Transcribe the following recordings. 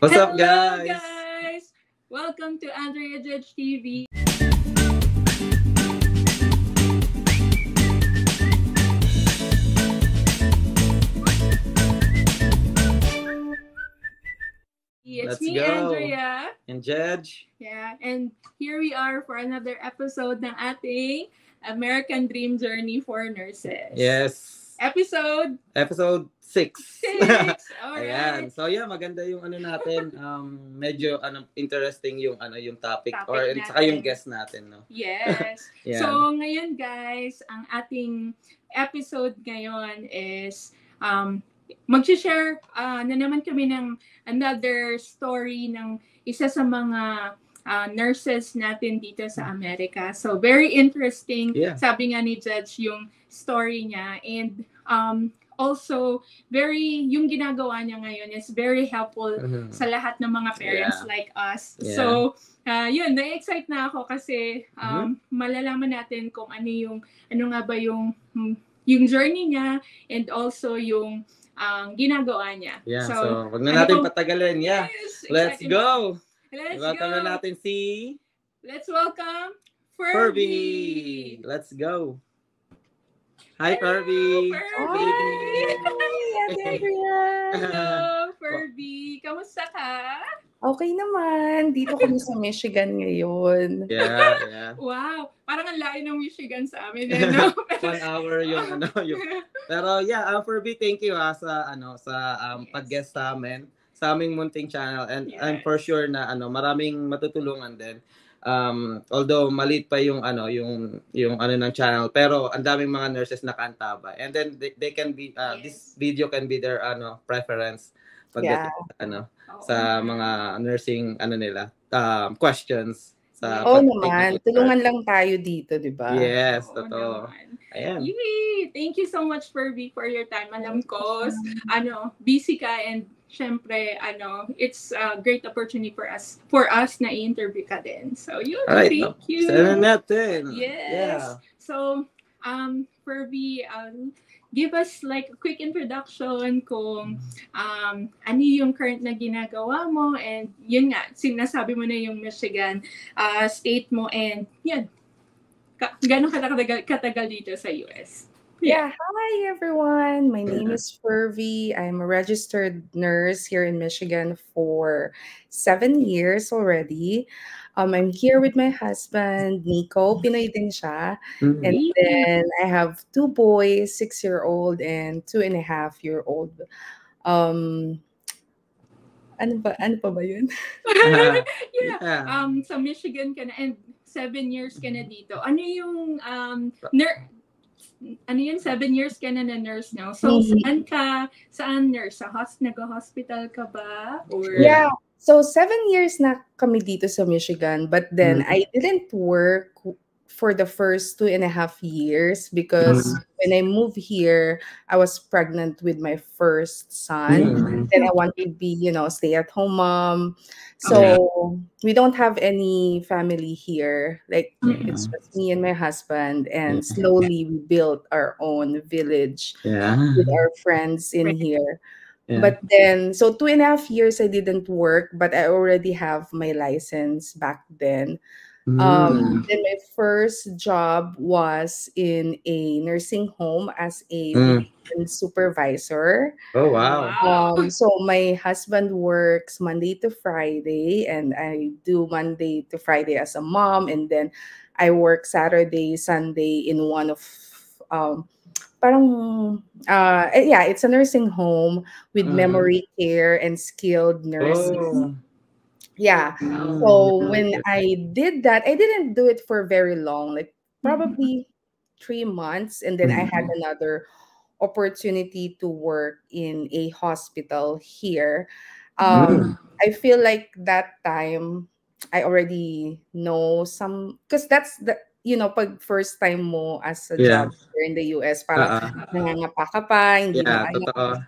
What's up, Hello, guys? guys! Welcome to Andrea Judge TV. It's Let's me, go. Andrea. And Judge. Yeah, and here we are for another episode ng ating American Dream Journey for Nurses. Yes. Episode Episode 6. 6. Ayan. Alright. So yeah, maganda yung ano natin. Medyo interesting yung yung topic or Topic saka yung natin. guest natin, no. Yes. Yeah. So, ngayon guys, ang ating episode ngayon is mag-share na naman kami ng another story ng isa sa mga nurses natin dito sa Amerika. So, very interesting. Yeah. Sabi nga ni Judge yung story niya. And also, yung ginagawa niya ngayon is very helpful sa lahat ng mga parents like us. Yeah. So, yun, na-excite na ako kasi malalaman natin kung ano nga ba yung journey niya and also yung ginagawa niya. Yeah, so wag na natin patagalin. Yeah. Yes, Let's go. Let's Welcome go. na natin si Let's welcome Furby. Let's go. Hi, Furby. Furby. Hello, Furby. Kamusta ka? Okay naman. Dito kami sa Michigan ngayon. Yeah. Wow, parang ang layo ng Michigan sa amin. No? 1 hour yung yung. Pero yeah, Furby, thank you sa pag-guest sa amin sa aming munting channel, and I'm for sure na maraming matutulungan din. Although maliit pa yung ng channel, pero ang daming mga nurses na kaantaba, and then they can be this video can be their preference pagdating sa mga nursing nila questions sa naman, tulungan lang tayo dito, di ba? Yes, totoo. Ayan. Yay! Thank you so much, Furby, for your time. Alam ko, busy ka, and syempre, it's a great opportunity for us na i-interview ka din. So, Alright, thank you. Sana natin. Yes. Yeah. So, Furby, give us like a quick introduction kung ano yung current na ginagawa mo, and yun nga, sinasabi mo na yung Michigan state mo, and yun, gano'ng katagal dito sa US? Yeah, hi everyone. My name is Furby. I'm a registered nurse here in Michigan for 7 years already. I'm here with my husband, Nico. Pinoy din siya. And then I have 2 boys, 6-year-old and 2.5-year-old. Ano pa ba yun? Yeah. Sa Michigan ka na, and 7 years ka na dito. Ano yung 7 years ka na nurse now? So, saan nurse? Nag-hospital ka ba? Or... Yeah. So, 7 years na kami dito sa Michigan, but then I didn't work for the first 2.5 years because when I moved here, I was pregnant with my first son. Then I wanted to be, stay-at-home mom. So we don't have any family here. Like it's just me and my husband, and slowly we built our own village with our friends in here. Yeah. But then, so 2.5 years I didn't work, but I already have my license back then. Then my first job was in a nursing home as a supervisor. Oh, wow. So my husband works Monday to Friday, and I do Monday to Friday as a mom, and then I work Saturday, Sunday in one of it's a nursing home with memory care and skilled nurses. Yeah. So when I did that, I didn't do it for very long, like probably 3 months. And then I had another opportunity to work in a hospital here. I feel like that time I already know some, because that's the, pag first time mo as a job here in the US, parang nangangapa ka pa, hindi mo alam.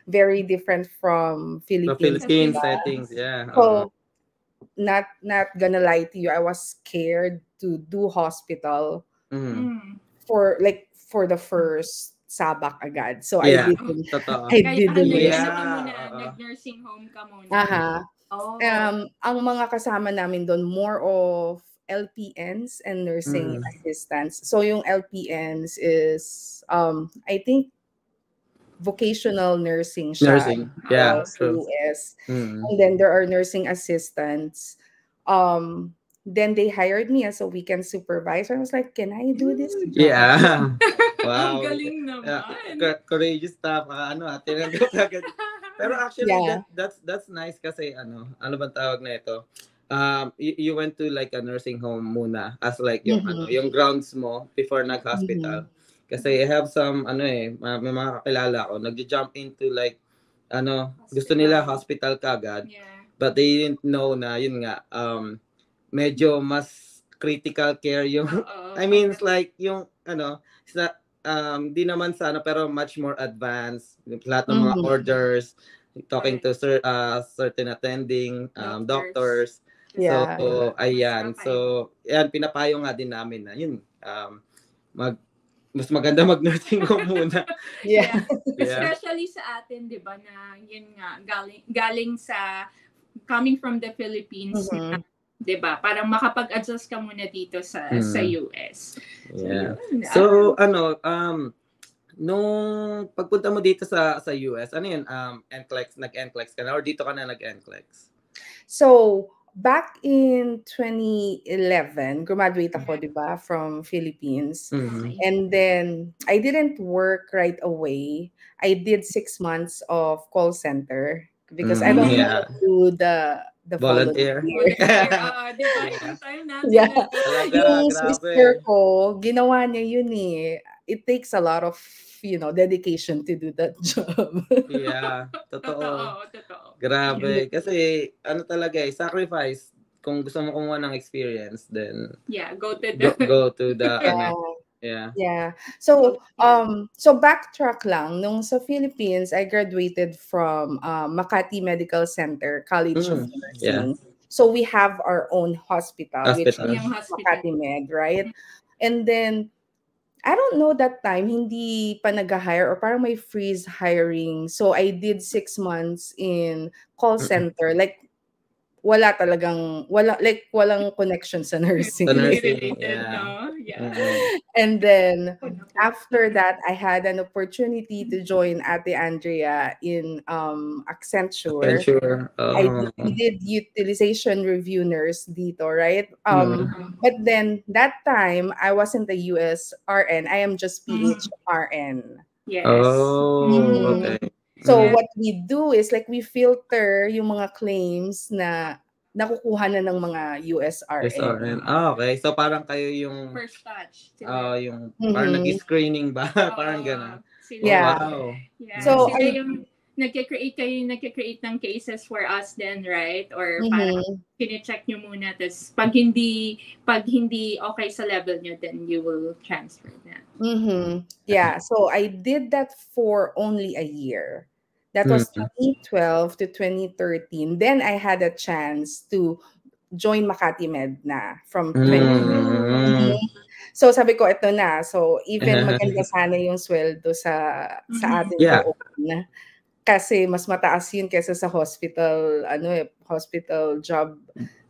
Very different from Philippines. Philippine settings, So, not gonna lie to you, I was scared to do hospital for the first sabak agad. So Yeah. I Totoo. Kaya didn't Yeah. ka muna, nag-nursing home ka muna. Aha. Oh. Ang mga kasama namin doon, more of LPNs and nursing assistants. So yung LPNs is, I think, vocational nursing siya Nursing. Yeah, sa true. US. Mm. And then there are nursing assistants. Then they hired me as a weekend supervisor. I was like, can I do this job? Yeah. Ang Wow. galing naman. Courageous stuff. Tinanggap agad. Pero actually, Yeah. that's nice kasi ano bang tawag na ito? You went to like a nursing home muna as like yung yung grounds mo before nag-hospital. Kasi I have some may mga kakilala ko nagja-jump into like gusto nila hospital kagad. Yeah. But they didn't know na yun nga medyo mas critical care yung I mean it's like yung sa di naman sana pero much more advanced lahat ng mga orders, talking to certain attending doctors. Yeah. So ayan, so yan pinapayo nga din namin na yun mas maganda mag-nursing home muna. Yeah. Especially sa atin, 'di ba, na yun nga galing sa coming from the Philippines, 'di ba? Parang makapag-adjust ka muna dito sa US. Yeah. So nung pagpunta mo dito sa US, ano yun? Nag-NCLEX ka na or dito ka na nag-NCLEX? So, back in 2011, graduate ako, di ba, from Philippines. And then, I didn't work right away. I did 6 months of call center because I don't want to do the volunteer. Di ba? Yeah. Yung sister ko, ginawa niya yun eh. It takes a lot of dedication to do that job. Yeah, totoo. Totoo. Grabe. Kasi, talaga sacrifice. Kung gusto mo kumuha ng experience, then go to the Yeah. So backtrack lang. Nung sa Philippines, I graduated from Makati Medical Center, College of Nursing. So we have our own hospital. Which is Makati Med, right? And then, I don't know that time, hindi pa nag-hire or parang may freeze hiring. So I did 6 months in call center. Like, walang connection sa nursing. And then, after that, I had an opportunity to join Ate Andrea in Accenture. I did utilization review nurse dito, right? But then, that time, I wasn't a US RN. I am just PHRN. Yes. Oh, okay. So what we do is like we filter yung mga claims na nakukuha na ng mga USRN. Okay. So parang kayo yung first touch. Yung parang nag-screening ba? Parang gano'n. Yeah. Wow. Yeah. So yung nagke-create ng cases for us then, right? Or parang kine-check nyo muna, tapos pag hindi okay sa level nyo, then you will transfer that. Yeah, so I did that for only a year. That was 2012 to 2013. Then I had a chance to join Makati Med na from 2013. So sabi ko, ito na. So even maganda sana yung sweldo sa atin doon. Kasi mas mataas yun kesa sa hospital, hospital job.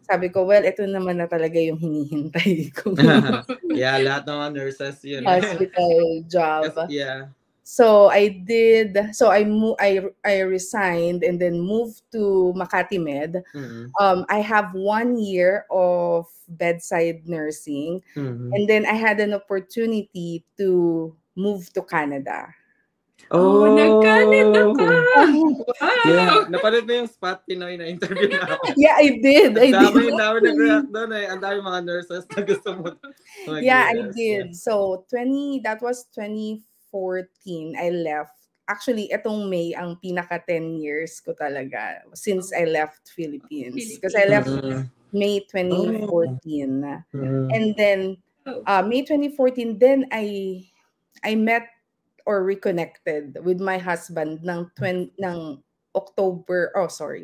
Sabi ko, well, ito naman na talaga yung hinihintay ko. Lahat ng mga nurses yun. Hospital job. Yeah. So I resigned and then moved to Makati Med. I have 1 year of bedside nursing. And then I had an opportunity to move to Canada. Nag-Canada ka! Wow! Yeah, napanood mo yung Spot Pinoy na interview na ako. Yeah, I did. Dami nag-react doon eh. Ang dami mga nurses na gusto mo. Yeah, I did. So, that was 2014, I left. Actually, etong May, ang pinaka 10 years ko talaga since I left Philippines. Because I left May 2014. And then, May 2014, then I met or reconnected with my husband ng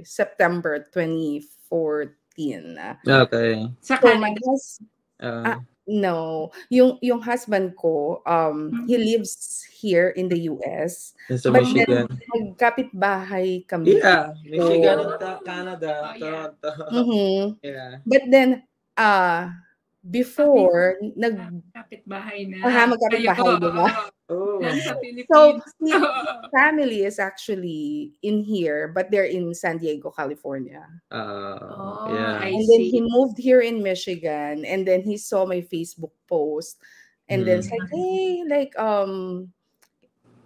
September 2014. Okay. Sa So my No, yung husband ko, he lives here in the US, Sa but then Michigan. magkapit-bahay kami. Yeah, Michigan So, and Canada, Oh, yeah. Toronto. mhm. Yeah. But then, before, Kapit-bahay na. magkapit-bahay, di ba? Oh. Dyan sa So, Philippines. his family is actually in here, but they're in San Diego, California. Yeah. I And then see. he moved here in Michigan, and then he saw my Facebook post, and then it's like, hey, like,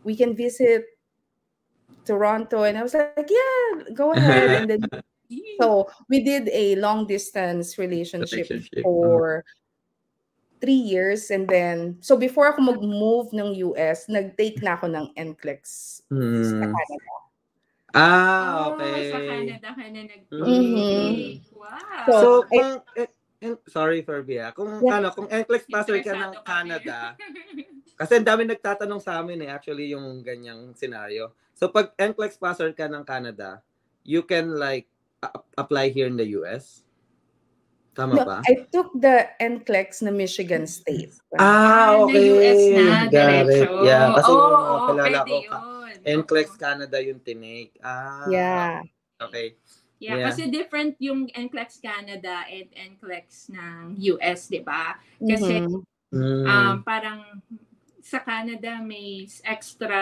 we can visit Toronto, and I was like, yeah, go ahead. And then so we did a long distance relationship for 3 years, and then so before ako mag-move ng US, nag-take na ako ng NCLEX sa Canada. Okay. Sa Canada ka na Mhm. Wow. So, So, sorry Ferbia, kung Yeah. kung NCLEX passer ka ng Interesado kami. Canada, kasi ang dami nagtatanong sa amin actually yung ganyang scenario. So, pag NCLEX passer ka ng Canada, you can like apply here in the US? Tama No, ba? I took the NCLEX na Michigan State. Okay. Na US na, Got it. diretso. Yeah, kasi yung mga Oo, kilala pwede ko, yun. NCLEX Canada yung tinake. Yeah. Okay. Yeah, Yeah. kasi different yung NCLEX Canada and NCLEX ng US, di ba? Kasi parang sa Canada may extra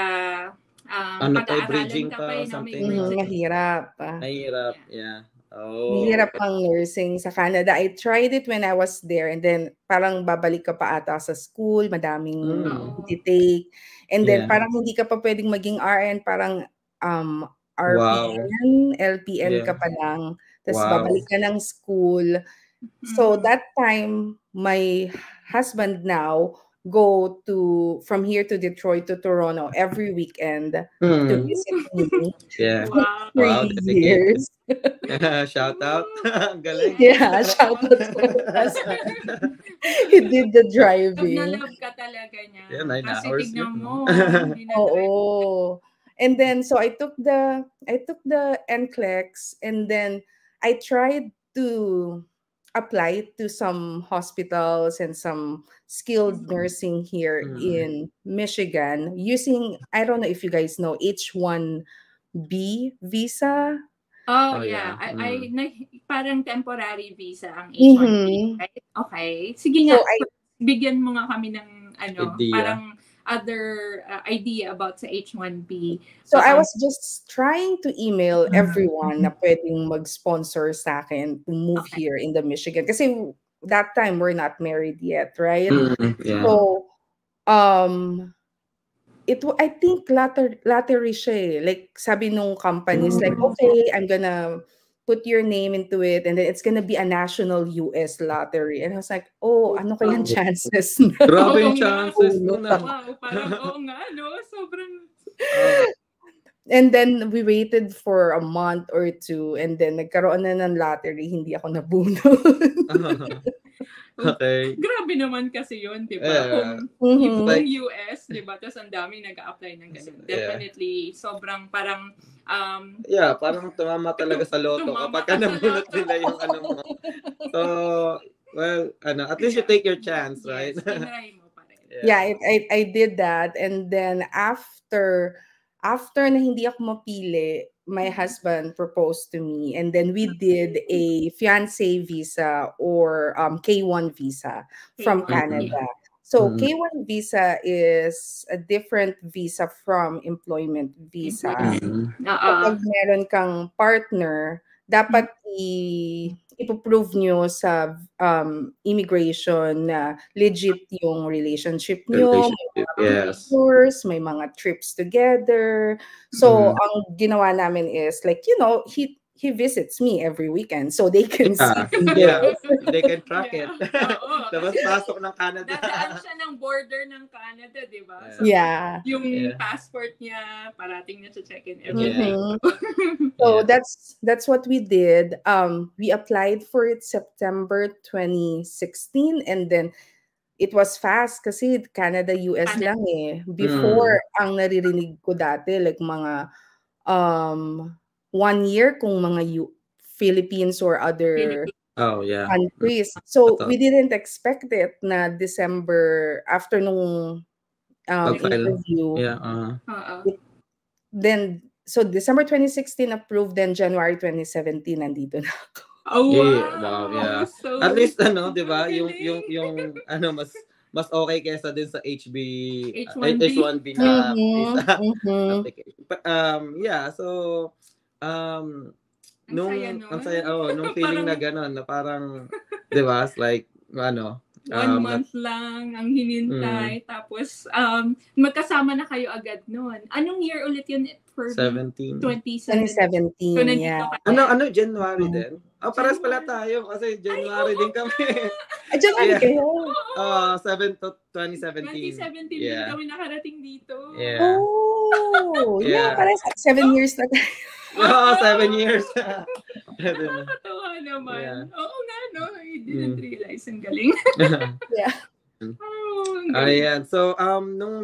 pag-aaralan ka pa na may bridging. Mahirap. Mahirap, yeah. Oh. Mahirap ang nursing sa Canada. I tried it when I was there, and then parang babalik ka pa ata sa school, madaming take. And then parang hindi ka pa pwedeng maging RN, parang RPN, LPN ka pa lang. Tapos babalik ka ng school. So that time, my husband now go from here to Detroit to Toronto every weekend to visit me. Yeah. For years. Shout out. Galing. Yeah, shout out to my husband. He did the driving. Love ka talaga niya. Yeah, 9 kasi hours. tignan mo. Oo. And then so I took the NCLEX, and then I tried to apply to some hospitals and some skilled nursing here in Michigan using, I don't know if you guys know, H-1B visa. Oh, yeah. Parang temporary visa ang H-1B. Right? Okay. Sige nga, bigyan mo nga kami ng idea. Parang other idea about sa H-1B. So I was just trying to email everyone na pwedeng mag-sponsor sa akin to move here in the Michigan. Kasi that time we're not married yet, right? Yeah. So I think lottery siya eh. Like sabi nung companies, like, okay, I'm gonna put your name into it, and then it's gonna be a national US lottery. And I was like, oh, ano kayang chances? Grabe yung chances mo na. Wow, parang nga, no? Sobrang... And then we waited for a month or two, and then nagkaroon na ng lottery, hindi ako nabunod. Okay. Grabe naman kasi yun, di ba? Kung yung US, di ba? Tapos ang dami nag-a-apply ng ganun. Definitely, sobrang parang... parang tumama talaga sa loto kapag nabunot nila yung mo. So, well, at least you take your chance, right? Tinry mo pa rin. Yeah, I did that. And then after na hindi ako mapili, my husband proposed to me, and then we did a fiancé visa or K1 visa from Canada. So K1 visa is a different visa from employment visa. Kapag meron kang partner, dapat ipo-prove nyo sa immigration na legit yung relationship nyo. Tours, may mga trips together. So, ang ginawa namin is like, he visits me every weekend so they can see. They can track it. Tapos pasok ng Canada. Dadaan siya ng border ng Canada, di ba? So, yung passport niya, parating na sa check-in every day. So, that's what we did. We applied for it September 2016, and then it was fast kasi Canada, US lang eh. Before, ang naririnig ko dati, like mga 1 year kung mga Philippines or other Oh, yeah. countries. So Totoo. we didn't expect it na December after nung Pag-file. interview. Yeah, Then so December 2016 approved, then January 2017 nandito na ako. Oh, Yeah, wow. wow, yeah. So, At least 'di ba, ang yung mas okay kaysa din sa H1B. H1B na visa Mhm. application. But, yeah, so Ang saya nun. nung feeling na gano'n na parang 'di ba, it's like 1 month lang ang hinintay. Tapos, magkasama na kayo agad nun. Anong year ulit yun for 17. 2017, 2017? So, nandito yeah. ka. January din? Pares pala tayo kasi January din kami. January Yeah. kayo? 7 to 2017. 2017 Yeah. din kami nakarating dito. Yeah. Oh, yeah, Yeah. pares 7 years na tayo. 7 years. Nakakatawa naman. Yeah. Oo nga, no? I didn't realize. Ang galing. Yeah. Ang galing. Ayan. So, nung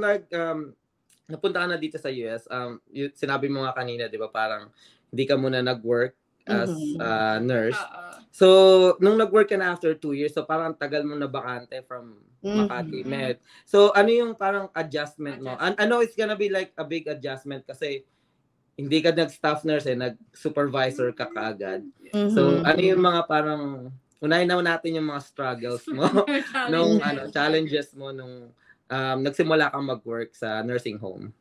napunta ka na dito sa US, sinabi mo nga kanina, di ba, parang hindi ka muna nag-work as a nurse. So, nung nag-work ka na after 2 years, so parang tagal mo na bakante from Makati Med. So, ano yung parang adjustment mo? I know it's gonna be like a big adjustment kasi hindi ka nag-staff nurse, nag-supervisor ka kaagad. So, ano yung mga parang, unahin naman natin yung mga struggles mo, nung challenges mo nung nagsimula kang mag-work sa nursing home.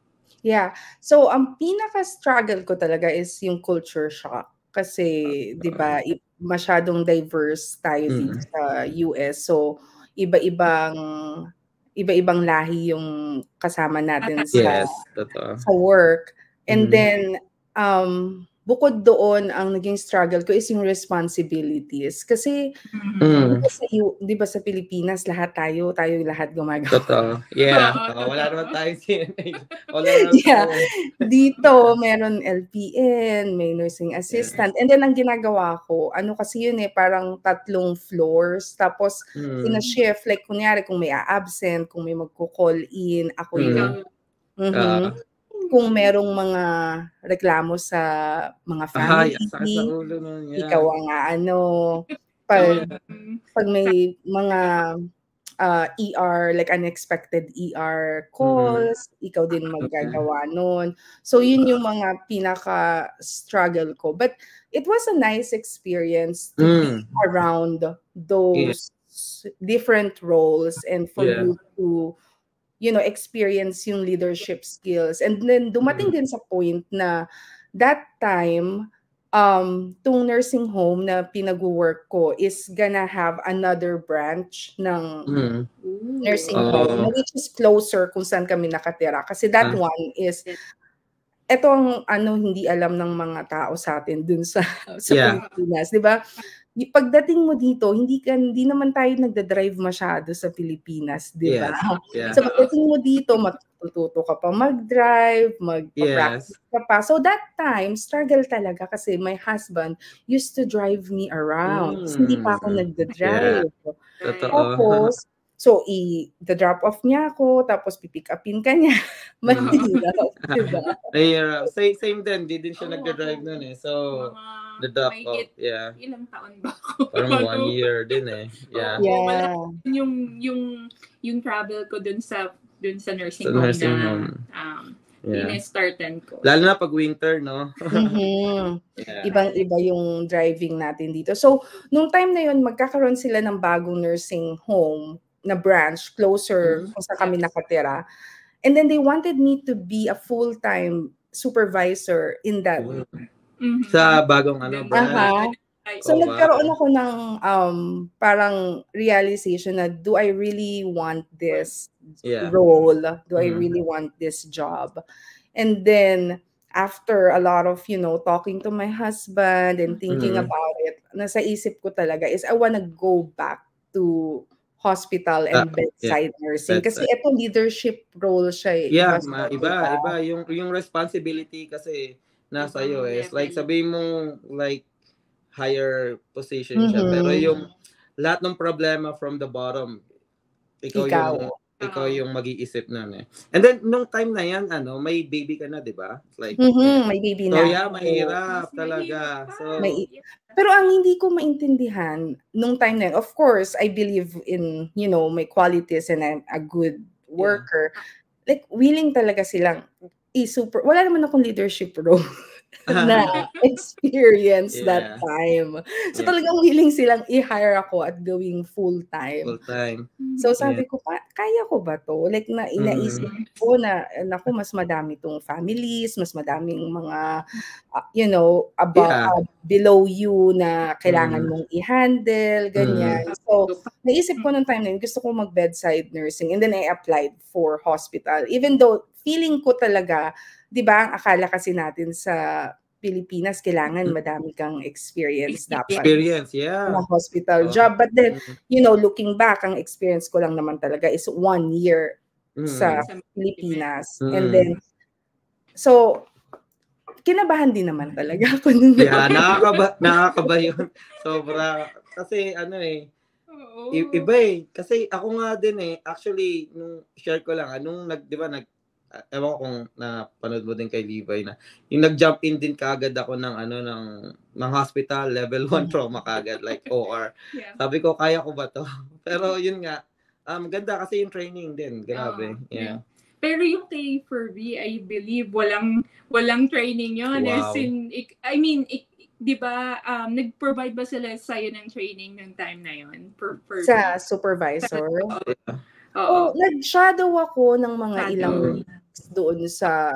Yeah. So, ang pinaka-struggle ko talaga is yung culture shock. Kasi, di ba, masyadong diverse tayo dito sa US. So, iba-ibang lahi yung kasama natin sa work. And then, bukod doon, ang naging struggle ko is yung responsibilities. Kasi, di ba sa Pilipinas, lahat gumagawa. Totoo. Yeah. Wala naman tayo CNA. Yeah. Dito, meron LPN, may nursing assistant. And then, ang ginagawa ko, kasi yun parang 3 floors. Tapos, sina-shift. Like, kunyari, kung may absent, kung may magko-call in, ako yun. Kung merong mga reklamo sa mga family, ikaw ang pag may mga ER, like unexpected ER calls, ikaw din maggagawa nun. So, yun yung mga pinaka-struggle ko. But it was a nice experience to be around those different roles and for you to experience yung leadership skills. And then dumating din sa point na that time, tong nursing home na pinag-work ko is gonna have another branch ng nursing home, which is closer kung saan kami nakatira. Kasi that one is, ito ang hindi alam ng mga tao sa atin dun sa Pilipinas, di ba? Pagdating mo dito, hindi naman tayo nagda-drive masyado sa Pilipinas, di ba? So pagdating mo dito, matututo ka pa mag-drive, mag-practice ka pa. So that time, struggle talaga kasi my husband used to drive me around. So, hindi pa ako nagda-drive. Tapos, so the-drop off niya ako, tapos pipick upin ka niya. Mahirap, diba? Same din, di din siya nagda-drive nun So, the drop off, Ilang taon ba ako? Parang 1 year din Yeah. Yung travel ko dun sa nursing home na startan ko. Lalo na pag winter, no? Ibang-iba yung driving natin dito. So, nung time na yun, magkakaroon sila ng bagong nursing home na branch closer kung saan kami nakatira. And then they wanted me to be a full-time supervisor in that. Sa bagong branch. So nagkaroon ako ng parang realization na do I really want this role? Do I really want this job? And then after a lot of, talking to my husband and thinking about it, nasa isip ko talaga is I wanna go back to hospital and bedside nursing. Kasi ito leadership role siya. Iba. Yung responsibility kasi nasa iyo It's like sabihin mo like higher position siya. Pero yung lahat ng problema from the bottom, ikaw ikaw yung mag-iisip nun eh. And then, nung time na yan, may baby ka na, di ba? Like, May baby so na. yeah, mahirap Mas talaga. mahirap pa. So, Pero ang hindi ko maintindihan nung time na yun, of course, I believe in, my qualities and I'm a good worker. Like, willing talaga silang wala naman akong leadership role na experience that time. So talagang willing silang i-hire ako at gawing full-time. full-time. So sabi ko, kaya ko ba to? Like, inaisip ko na, naku, mas madami tong families, mas madaming mga, below you na kailangan mong i-handle, ganyan. So, naisip ko nung time na yun, gusto ko mag-bedside nursing and then I applied for hospital. Even though, feeling ko talaga, di ba, ang akala kasi natin sa Pilipinas, kailangan madami kang experience dapat. Experience, yeah. Na hospital job. But then, looking back, ang experience ko lang naman talaga is 1 year sa Pilipinas. And then, so, kinabahan din naman talaga ako nung nakakaba yun. Sobra. Kasi iba eh. Kasi ako nga din eh. Actually, nung share ko lang, ewan ko kung napanood mo din kay Levi na yung nag-jump in din kaagad ako ng hospital, level 1 trauma kaagad, like OR. Yeah. Sabi ko, kaya ko ba to? Pero yun nga, ganda kasi yung training din. Grabe. Yeah. Pero yung kay Furby, I believe, walang training yun. Wow. Di ba, nag-provide ba sila sa'yo ng training ng time na yun? Sa supervisor? Oo. Nag-shadow ako ng mga ilang weeks doon sa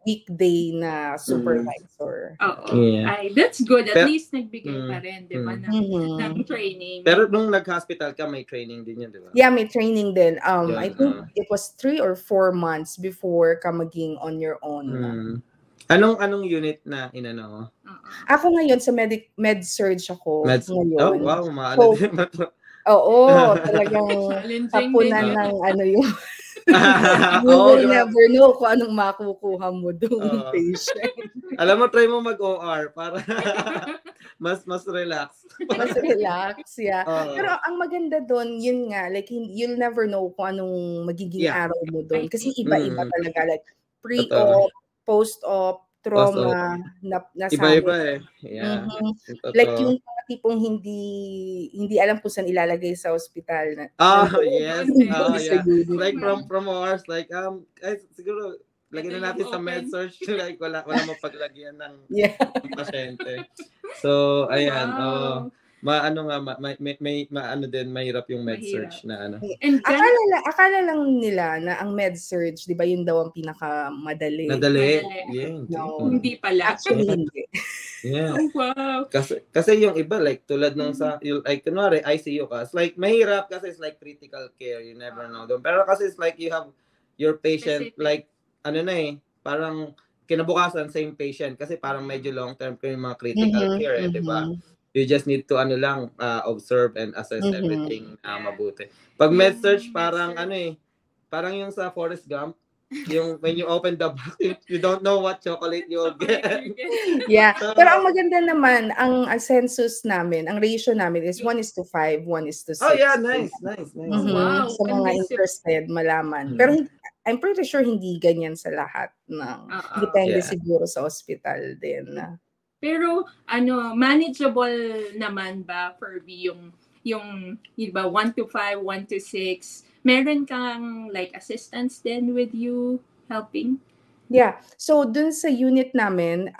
weekday na supervisor. Oo. Yeah. That's good. At least nagbigay pa rin, di ba, ng training. Pero nung nag-hospital ka, may training din yun, di ba? Yeah, may training din. I think it was 3 or 4 months before ka maging on your own. Anong unit na inano mo? Ako ngayon sa med-surg ako ngayon. Oh, wow, maano din ba to? Oo, talagang hapunan ng yung you will never know kung anong makukuha mo doon, patient. Alam mo, try mo mag-OR para mas relax. Mas relax, yeah. Pero ang maganda doon, yun nga, like, you'll never know kung anong magiging araw mo doon. Kasi iba-iba talaga, like, pre-op, post-op, trauma, iba-iba eh. Yeah. Like yung mga tipong hindi alam kung saan ilalagay sa ospital. Yes. Yeah. Like from ours, like siguro lagyan na natin sa med-surg, like wala mapaglagyan ng pasyente. So ayan, mahirap yung med-surg na Akala lang nila na ang med-surg, 'di ba, yun daw ang pinakamadali. Madali. Yeah. No, hindi pala. Actually hindi. Yeah. Oh, wow. Kasi yung iba, like tulad nung like kunwari ICU ka, it's like mahirap kasi it's like critical care, you never know. Pero kasi it's like you have your patient like parang kinabukasan same patient kasi parang medyo long term ko yung mga critical care, di ba? You just need to observe and assess everything mabuti. Pag med-surg parang parang yung sa Forrest Gump, yung when you open the box, you don't know what chocolate you'll get. Yeah. Pero ang maganda naman, ang census namin, ang ratio namin is 1:5, 1:6. Oh yeah, nice. Wow. Sa mga interested malaman. Pero I'm pretty sure hindi ganyan sa lahat depende siguro sa hospital din. Pero manageable naman ba for yung 1 to 5, 1 to 6? Meron kang like assistants then with you helping? Yeah. So dun sa unit namin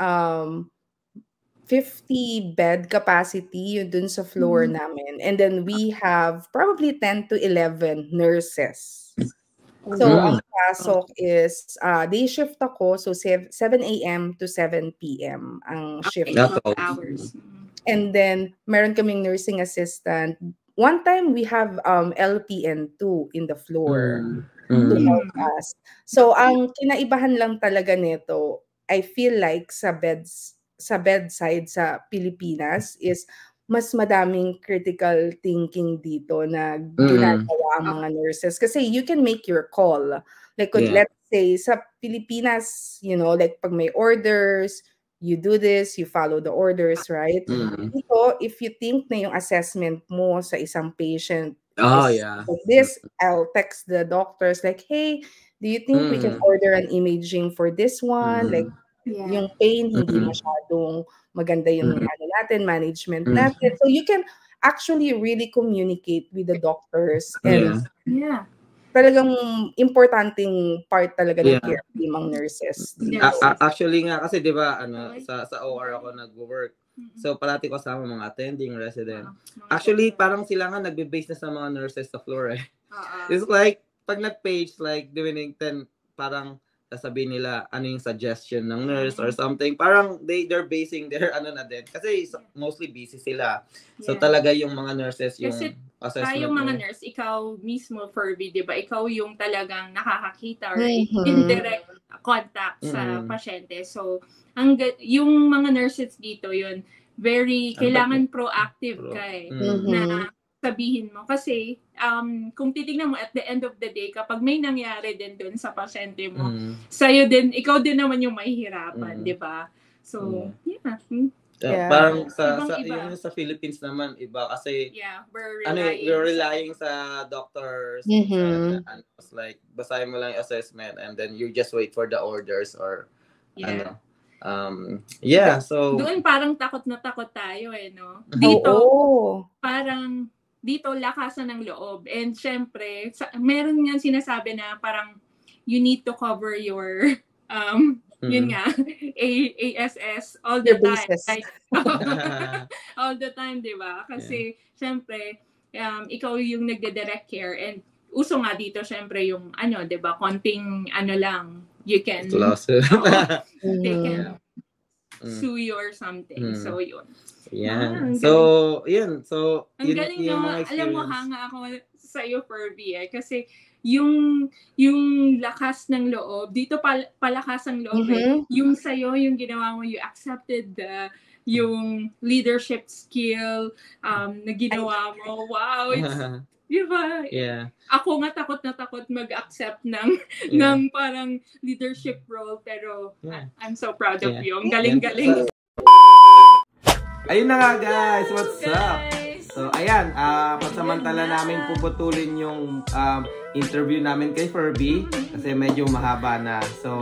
50 bed capacity yun dun sa floor namin. And then we have probably 10 to 11 nurses. So, ang pasok is, day shift ako, so 7 a.m. to 7 p.m. ang shift. 12 hours. And then, meron kaming nursing assistant. One time, we have LPN 2 in the floor to help us. So, ang kinaibahan lang talaga nito, I feel like sa bedside sa Pilipinas is mas madaming critical thinking dito na ginagawa ang mga nurses. Kasi you can make your call. Like, let's say, sa Pilipinas, like pag may orders, you do this, you follow the orders, right? Dito, if you think na yung assessment mo sa isang patient Oh, Just yeah. like this, I'll text the doctors like, hey, do you think we can order an imaging for this one? Like, Yeah. yung pain, hindi Mm. masyadong maganda yung ano natin, management Mm. natin. So you can actually really communicate with the doctors. And Yeah. talagang importanteng part talaga ng Yeah. care team ang nurses. Yeah. Actually nga, kasi di ba, ano, Okay. sa OR ako nag-work. Mm-mm. So, parati ko kasama mga attending, resident. Mga Actually, doctor. parang sila nga nagbe-base na sa mga nurses sa floor eh. Oo. It's like, pag nag-page, like, diwining 10, parang sasabihin nila ano yung suggestion ng nurse or something. Parang they're basing their ano na din. Kasi mostly busy sila. So, Yeah. talaga yung mga nurses yung Kasi assessment. tayong mga mo. nurse, ikaw mismo, Furby, di ba? Ikaw yung talagang nakakakita or Mhm. indirect contact sa Mhm. pasyente. So, yung mga nurses dito, yun, very, kailangan proactive ka eh. Mhm. Na sabihin mo. Kasi, kung titignan mo at the end of the day, kapag may nangyari din dun sa pasyente mo, sa'yo din, ikaw din naman yung mahihirapan, di ba? So, yeah. Yeah. Parang Ibang-iba. yung sa Philippines naman, iba kasi Yeah, we're relying sa doctors. Mhm. And it's like, basahin mo lang yung assessment and then you just wait for the orders or Yeah. yeah, so Doon parang takot na takot tayo eh, no? Dito, Oo. parang dito lakasan ng loob. And syempre, meron nga sinasabi na parang you need to cover your yun nga, ASS all the Your time. bases. Like, all the time, di ba? Kasi syempre, ikaw yung nagde-direct care and uso nga dito syempre yung ano, di ba? Konting ano lang, you can they can sue you or something. So yun. Yeah. Ang So, yun. So, ang yun galing yung nyo. mga Alam mo, experience. hanga ako sa iyo, Furby, eh. Kasi yung lakas ng loob, dito palakas ang loob eh. Yung sa'yo, yung ginawa mo, you accepted yung leadership skill na ginawa mo. Wow, it's, di ba? Yeah. Ako nga takot na takot mag-accept ng parang leadership role, pero I'm so proud of you. Ang galing-galing. Ayun na nga guys, what's up? Guys. So ayan, pasamantala namin puputulin yung interview namin kay Furby kasi medyo mahaba na. So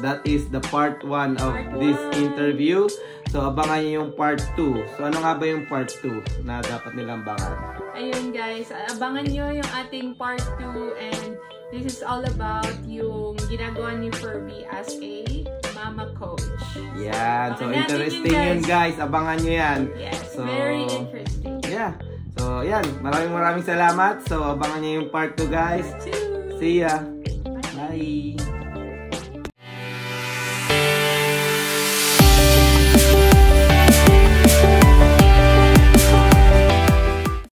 that is the part 1 of this interview. So abangan niyo yung part 2. So ano nga ba yung part 2 na dapat nilang abangan? Ayun guys, abangan nyo yung ating part 2 and this is all about yung ginagawa ni Furby as a mama coach. Yan. So, Abangan natin interesting yun, yun, guys. Abangan nyo yan. Yes, So, very interesting. Yeah. So, yan. Maraming salamat. So, abangan nyo yung part 2, guys. Cheers! See ya. Bye.